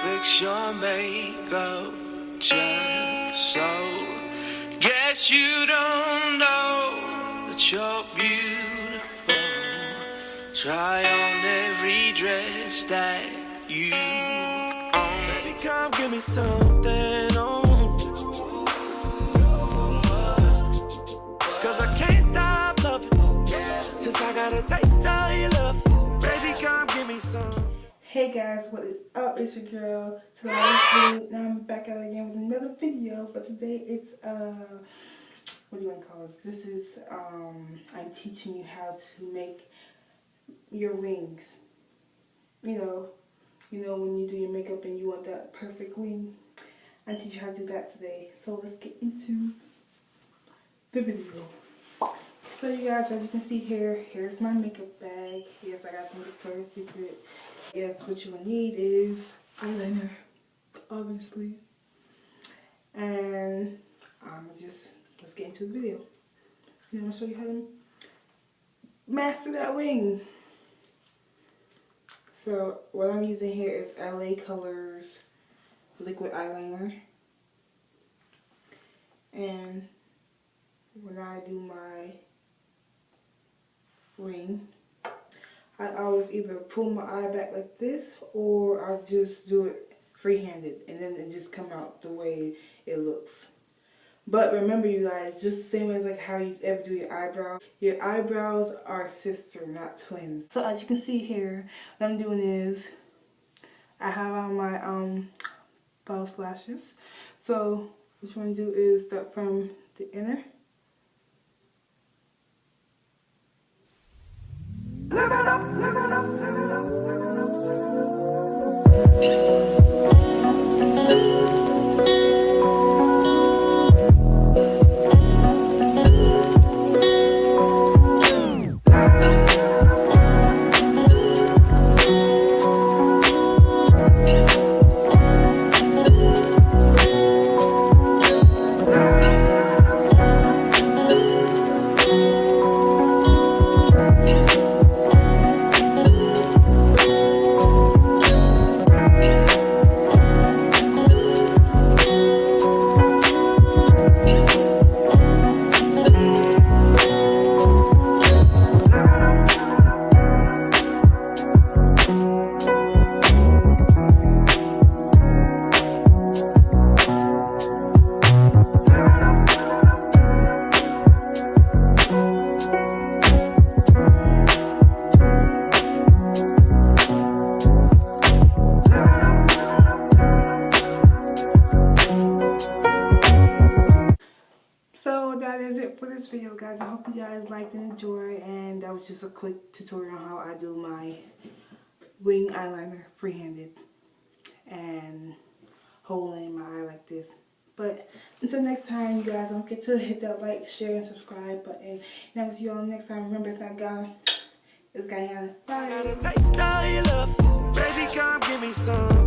fix your makeup just so. Guess you don't know that you're beautiful. Try on every dress that you own. Baby, come give me something on. Cause I can't stop loving since I got a taste of your love. Baby, come give me some. Hey guys, what is up? It's your girl. Now I'm back out again with another video, but today it's what do you want to call this? This is I'm teaching you how to make your wings. You know when you do your makeup and you want that perfect wing. I'm teaching you how to do that today. So let's get into the video. So you guys, as you can see here, here's my makeup bag. Yes, I got from Victoria's Secret. Yes, what you will need is eyeliner, obviously. And let's get into the video. I'm going to show you how to master that wing. So what I'm using here is LA Colors liquid eyeliner. And when I do my wing, I always either pull my eye back like this, or I'll just do it free-handed, and then it just come out the way it looks. But remember, you guys, just the same as like how you ever do your eyebrows are sister, not twins. So as you can see here, what I'm doing is I have on my false lashes. So what you want to do is start from the inner. So that is it for this video, guys. I hope you guys liked and enjoyed, and that was just a quick tutorial on how I do my wing eyeliner freehanded and holding my eye like this. But until next time, you guys, don't forget to hit that like, share, and subscribe button. And I will see you all next time. Remember, it's not Ghana, it's Guyana. Bye.